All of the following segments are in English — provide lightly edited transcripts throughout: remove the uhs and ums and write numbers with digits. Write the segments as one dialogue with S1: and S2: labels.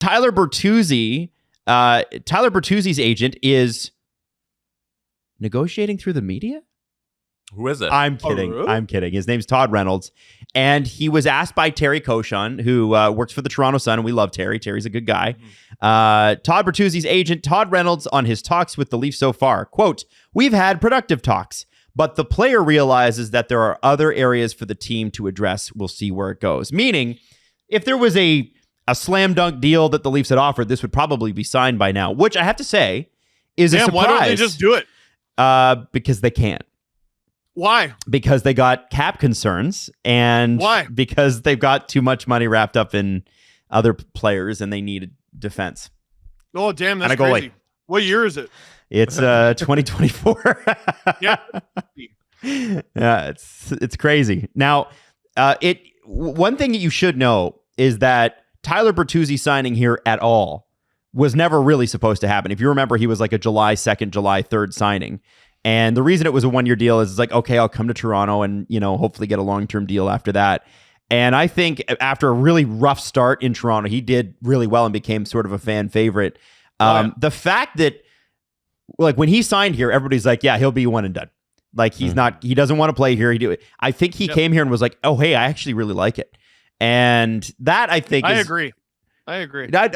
S1: Tyler Bertuzzi's agent is negotiating through the media.
S2: Who is it?
S1: I'm kidding.
S3: really?
S1: I'm kidding. His name's Todd Reynolds. And he was asked by Terry Cochon, who works for the Toronto Sun, and we love Terry. Terry's a good guy. Todd Bertuzzi's agent, Todd Reynolds, on his talks with the Leafs so far, quote, "We've had productive talks, but the player realizes that there are other areas for the team to address. We'll see where it goes." Meaning, if there was a slam dunk deal that the Leafs had offered, this would probably be signed by now, which I have to say is a surprise.
S3: Why don't they just do it?
S1: Because they can't.
S3: Why?
S1: Because they got cap concerns, and
S3: why?
S1: Because they've got too much money wrapped up in other players, and they need defense.
S3: Oh, damn, that's
S1: and I go,
S3: crazy.
S1: wait.
S3: What year is it?
S1: It's 2024.
S3: Yeah.
S1: Yeah, it's crazy. Now, one thing that you should know is that Tyler Bertuzzi signing here at all was never really supposed to happen. If you remember, he was like a July 2nd, July 3rd signing. And the reason it was a one-year deal is it's like, okay, I'll come to Toronto and, hopefully get a long-term deal after that. And I think after a really rough start in Toronto, he did really well and became sort of a fan favorite. The fact that, like, when he signed here, everybody's like, yeah, he'll be one and done. Like, he doesn't want to play here. I think he came here and was like, oh, hey, I actually really like it. And that, I think,
S3: I agree. I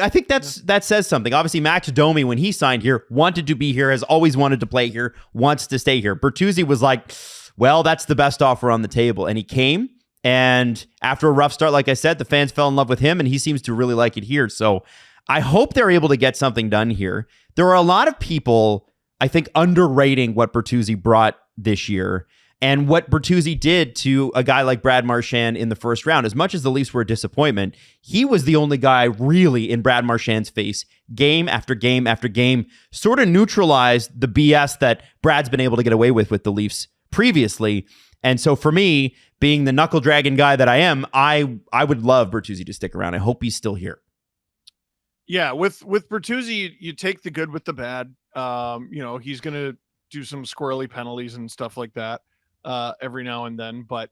S1: think that says something. Obviously, Max Domi, when he signed here, wanted to be here, has always wanted to play here, wants to stay here. Bertuzzi was like, well, that's the best offer on the table. And he came, and after a rough start, like I said, the fans fell in love with him, and he seems to really like it here. So I hope they're able to get something done here. There are a lot of people, I think, underrating what Bertuzzi brought this year and what Bertuzzi did to a guy like Brad Marchand in the first round. As much as the Leafs were a disappointment, he was the only guy really in Brad Marchand's face, game after game after game, sort of neutralized the BS that Brad's been able to get away with the Leafs previously. And so for me, being the knuckle dragon guy that I am, I would love Bertuzzi to stick around. I hope he's still here.
S3: Yeah, with Bertuzzi, you take the good with the bad. He's going to do some squirrely penalties and stuff like that every now and then, but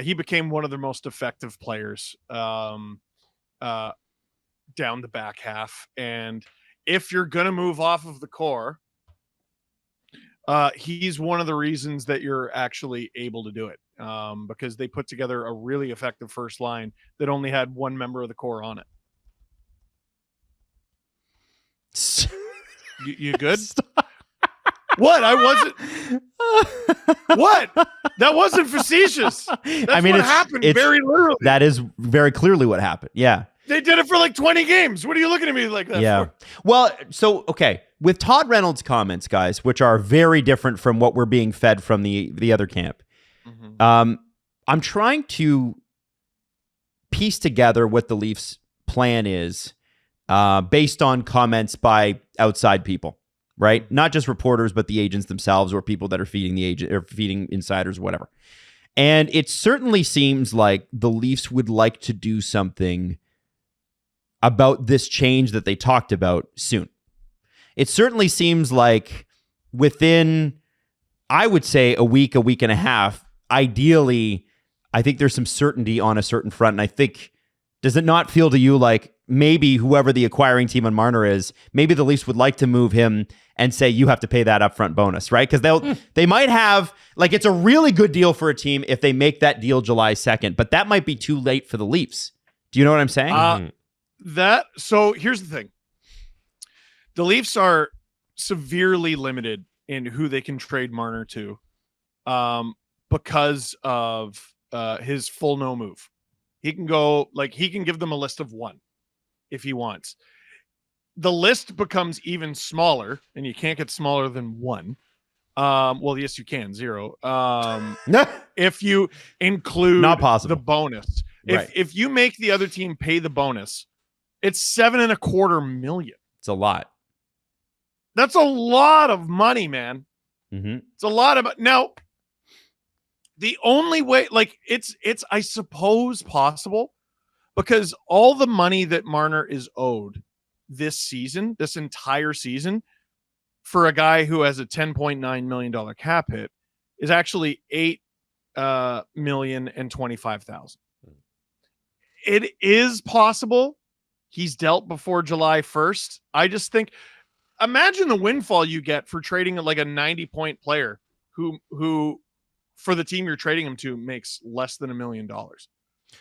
S3: he became one of the most effective players down the back half. And if you're going to move off of the core, he's one of the reasons that you're actually able to do it, because they put together a really effective first line that only had one member of the core on it. You good? What? I wasn't. What? That wasn't facetious. That's what happened. Very literally.
S1: That is very clearly what happened. Yeah.
S3: They did it for like 20 games. What are you looking at me like that for?
S1: Well, so, okay. With Todd Reynolds' comments, guys, which are very different from what we're being fed from the other camp, I'm trying to piece together what the Leafs' plan is based on comments by outside people. Right? Not just reporters, but the agents themselves or people that are feeding the agent or feeding insiders, whatever. And it certainly seems like the Leafs would like to do something about this change that they talked about soon. It certainly seems like within, I would say, a week and a half, ideally, I think there's some certainty on a certain front. And I think, does it not feel to you like maybe whoever the acquiring team on Marner is, maybe the Leafs would like to move him and say, you have to pay that upfront bonus, right? Because they might have, like, it's a really good deal for a team if they make that deal July 2nd, but that might be too late for the Leafs. Do you know what I'm saying?
S3: So here's the thing. The Leafs are severely limited in who they can trade Marner to because of his full no move. He can go, like, he can give them a list of one if he wants. The list becomes even smaller, and you can't get smaller than one. Well, yes, you can, 0. If you include
S1: Not possible.
S3: the bonus.
S1: Right.
S3: If you make the other team pay the bonus, it's $7.25 million.
S1: It's a lot.
S3: That's a lot of money, man.
S1: Mm-hmm.
S3: It's a lot of now. The only way, like, it's I suppose possible, because all the money that Marner is owed this season, this entire season, for a guy who has a $10.9 million cap hit, is actually $8,025,000. It is possible he's dealt before July 1st. I just think, imagine the windfall you get for trading like a 90-point player who for the team you're trading him to makes less than $1 million.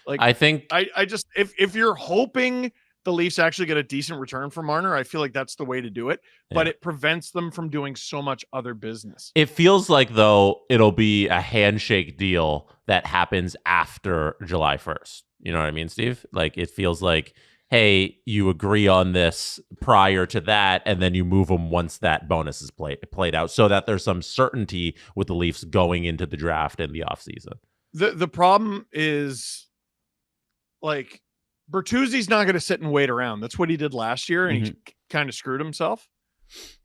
S3: Like,
S2: I think
S3: I just, if you're hoping the Leafs actually get a decent return from Marner, I feel like that's the way to do it, but it prevents them from doing so much other business.
S2: it feels like, though, it'll be a handshake deal that happens after July 1st. You know what I mean, Steve? Like, it feels like, hey, you agree on this prior to that, and then you move them once that bonus is played out, so that there's some certainty with the Leafs going into the draft and the offseason.
S3: The problem is, like, Bertuzzi's not going to sit and wait around. That's what he did last year, and he kind of screwed himself.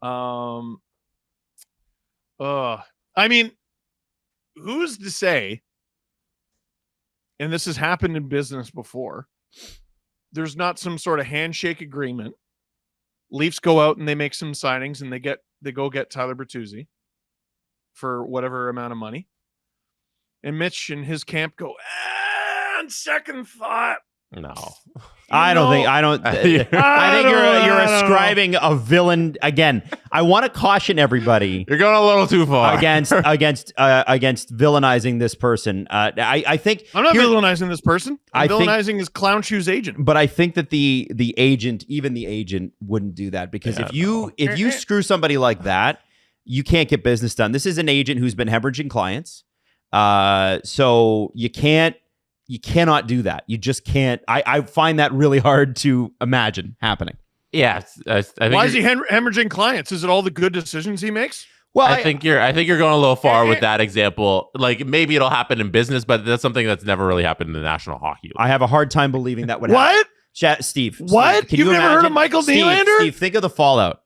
S3: I mean, who's to say, and this has happened in business before, there's not some sort of handshake agreement. Leafs go out and they make some signings, and they go get Tyler Bertuzzi for whatever amount of money. And Mitch and his camp go, on second thought.
S2: No.
S1: I think you're ascribing a villain again. I want to caution everybody.
S2: You're going a little too far
S1: against villainizing this person. I think
S3: I'm not villainizing this person. I'm villainizing his clown shoes agent.
S1: But I think that the agent, even the agent, wouldn't do that, because if you screw somebody like that, you can't get business done. This is an agent who's been hemorrhaging clients, so you cannot do that. You just can't. I find that really hard to imagine happening.
S2: Yeah. I think
S3: why is he hemorrhaging clients? Is it all the good decisions he makes?
S1: Well,
S2: I think you're going a little far with that example. Like, maybe it'll happen in business, but that's something that's never really happened in the National Hockey League.
S1: I have a hard time believing that would happen.
S3: What?
S1: Steve.
S3: What?
S1: Can
S3: You've
S1: you
S3: never
S1: imagine?
S3: heard of Michael Nylander?
S1: Steve, think of the fallout.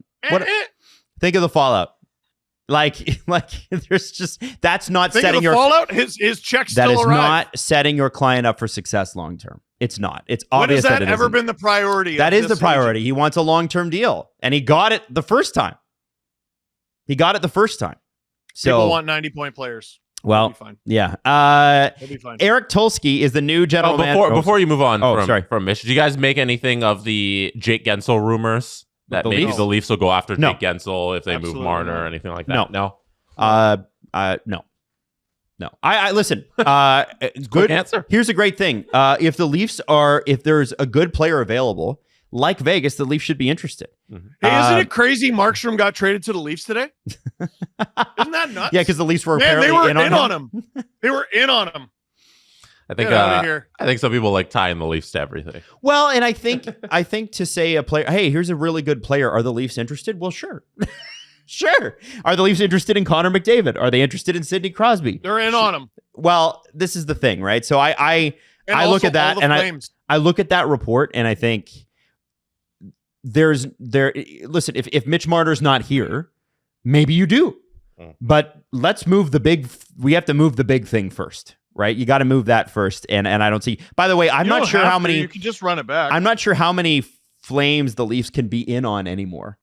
S1: Think of the fallout. Like there's just, that's not
S3: Think
S1: setting
S3: of the
S1: your
S3: fallout. His check still
S1: that is
S3: arrived.
S1: not setting your client up for success long term. It's not. It's
S3: When
S1: obvious
S3: has that
S1: it
S3: ever
S1: isn't.
S3: been the priority?
S1: That is the priority. He wants a long-term deal, and he got it the first time. So
S3: people want 90-point players.
S1: Well,
S3: fine.
S1: Yeah.
S3: He'll be fine.
S1: Eric Tulsky is the new general manager.
S2: Before you move on
S1: sorry.
S2: from Mitch, did you guys make anything of the Jake Gensel rumors that
S1: The
S2: maybe
S1: Leafs?
S2: the Leafs will go after
S1: No.
S2: Jake Gensel if they
S3: Absolutely
S2: move Marner
S3: not.
S2: or anything like that? No.
S1: No. I listen. Good
S2: Quick answer.
S1: Here's a great thing. If there's a good player available, like Vegas, the Leafs should be interested.
S3: Hey, isn't it crazy Markstrom got traded to the Leafs today? Isn't that nuts?
S1: Yeah, because the Leafs were
S3: Man,
S1: apparently
S3: they were
S1: in on him.
S3: They were in on him.
S2: I think
S3: Get outta here.
S2: I think some people like tying the Leafs to everything.
S1: Well, and I think to say a player, hey, here's a really good player. Are the Leafs interested? Well, sure. Sure. Are the Leafs interested in Connor McDavid? Are they interested in Sidney Crosby?
S3: They're in on him.
S1: Well, this is the thing, right? So I look at that and I look at that report and I think listen, if Mitch Marner's not here, maybe you do. But let's move we have to move the big thing first, right? You got to move that first. And I don't see, by the way, I'm not sure how many,
S3: you can just run it back.
S1: I'm not sure how many Flames the Leafs can be in on anymore.